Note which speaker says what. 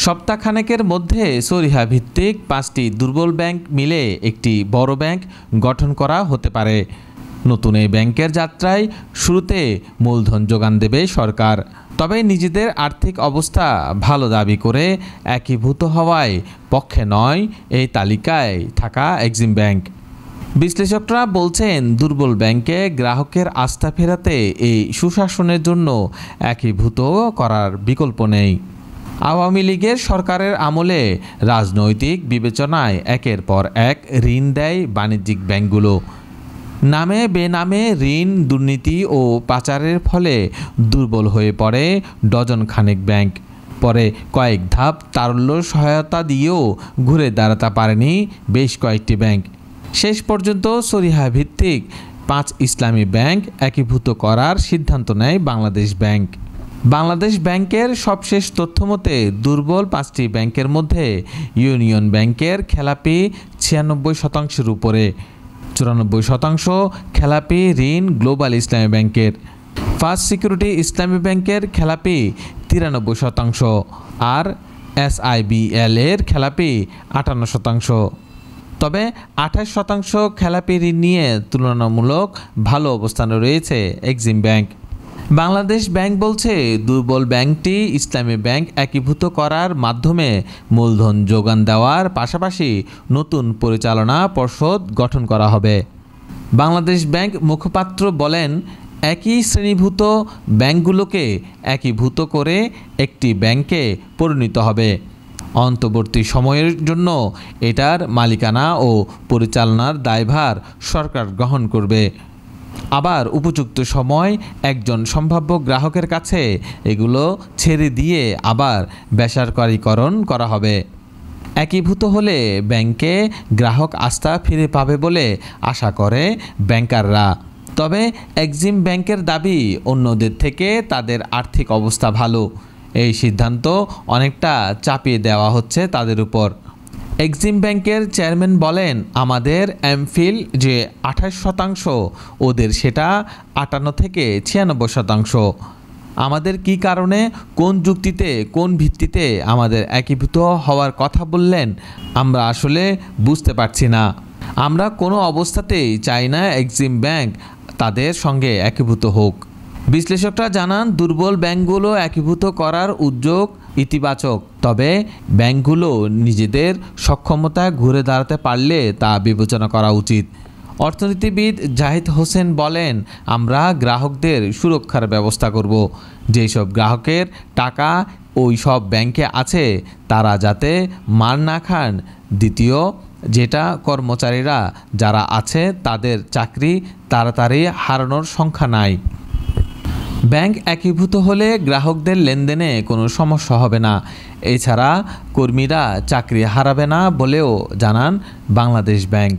Speaker 1: সপ্তাহখানেকের মধ্যে সরিহা ভিত্তিক 5টি দুর্বল ব্যাংক মিলে একটি বড় ব্যাংক গঠন করা হতে পারে। নতুন এই ব্যাংকের যাত্রায় শুরুতে মূলধন যোগান দেবে সরকার। তবে নিজেদের আর্থিক অবস্থা ভালো দাবি করে একীভূত হওয়ায় পক্ষে নয় এই তালিকায় থাকা এক্সিম ব্যাংক। বিশ্লেষকরা বলছেন, দুর্বল ব্যাংকে গ্রাহকের আস্থা ফেরাতে এই সুশাসনের জন্য একীভূত করার বিকল্প নেই। আওয়ামী লীগের সরকারের আমলে রাজনৈতিক বিবেচনায় একের পর এক ঋণ দেয় বাণিজ্যিক ব্যাংকগুলো। নামে বেনামে ঋণ দুর্নীতি ও পাচারের ফলে দুর্বল হয়ে পড়ে ডজন খানেক ব্যাংক। পরে কয়েক ধাপ তারল্য সহায়তা দিয়েও ঘুরে দাঁড়াতে পারেনি বেশ কয়েকটি ব্যাংক। শেষ পর্যন্ত সরিহা ভিত্তিক 5 ইসলামী ব্যাংক একীভূত করার সিদ্ধান্ত নেয় বাংলাদেশ ব্যাংক। বাংলাদেশ ব্যাংকের সবশেষ তথ্যমতে দুর্বল 5টি ব্যাংকের মধ্যে ইউনিয়ন ব্যাংকের খেলাপি 96% উপরে, 94% খেলাপি ঋণ গ্লোবাল ইসলামী ব্যাংকের। ফার্স্ট সিকিউরিটি ইসলামী ব্যাংকের খেলাপি 93% আর SIBL এর খেলাপি 58%। তবে 28% খেলাপি ঋণ নিয়ে তুলনামূলক ভালো অবস্থানে রয়েছে এক্সিম ব্যাংক। বাংলাদেশ ব্যাংক বলছে, দুর্বল ব্যাংকটি ইসলামী ব্যাংক একীভূত করার মাধ্যমে মূলধন যোগান দেওয়ার পাশাপাশি নতুন পরিচালনা পর্ষদ গঠন করা হবে। বাংলাদেশ ব্যাংক মুখপাত্র বলেন, একই শ্রেণীভূত ব্যাংকগুলোকে একীভূত করে একটি ব্যাংকে পরিণত হবে। অন্তর্বর্তী সময়ের জন্য এটার মালিকানা ও পরিচালনার দায়ভার সরকার গ্রহণ করবে। আবার উপযুক্ত সময় একজন সম্ভাব্য গ্রাহকের কাছে এগুলো ছেড়ে দিয়ে আবার বেসরকারীকরণ করা হবে। একীভূত হলে ব্যাংকে গ্রাহক আস্থা ফিরে পাবে বলে আশা করে ব্যাংকাররা। তবে এক্সিম ব্যাংকের দাবি, অন্যদের থেকে তাদের আর্থিক অবস্থা ভালো। এই সিদ্ধান্ত অনেকটা চাপিয়ে দেওয়া হচ্ছে তাদের উপর। এক্সিম ব্যাংকের চেয়ারম্যান বলেন, আমাদের এমফিল যে 28%, ওদের সেটা 58 থেকে 96%। আমাদের কি কারণে, কোন যুক্তিতে, কোন ভিত্তিতে আমাদের একীভূত হওয়ার কথা বললেন, আমরা আসলে বুঝতে পারছি না। আমরা কোনো অবস্থাতেই চাই না এক্সিম ব্যাংক তাদের সঙ্গে একীভূত হোক। বিশ্লেষকরা জানান, দুর্বল ব্যাংকগুলো একীভূত করার উদ্যোগ ইতিবাচক, তবে ব্যাংকগুলো নিজেদের সক্ষমতায় ঘুরে দাঁড়াতে পারলে তা বিবেচনা করা উচিত। অর্থনীতিবিদ জাহিদ হোসেন বলেন, আমরা গ্রাহকদের সুরক্ষার ব্যবস্থা করব। যেই সব গ্রাহকের টাকা ওই সব ব্যাংকে আছে তারা যাতে মার না খান। দ্বিতীয়, যেটা কর্মচারীরা যারা আছে তাদের চাকরি তাড়াতাড়ি হারানোর সংখ্যা নাই। ব্যাংক একীভূত হলে গ্রাহকদের লেনদেনে কোনো সমস্যা হবে না। এছাড়া কর্মীরা চাকরি হারাবে না বলেও জানান বাংলাদেশ ব্যাংক।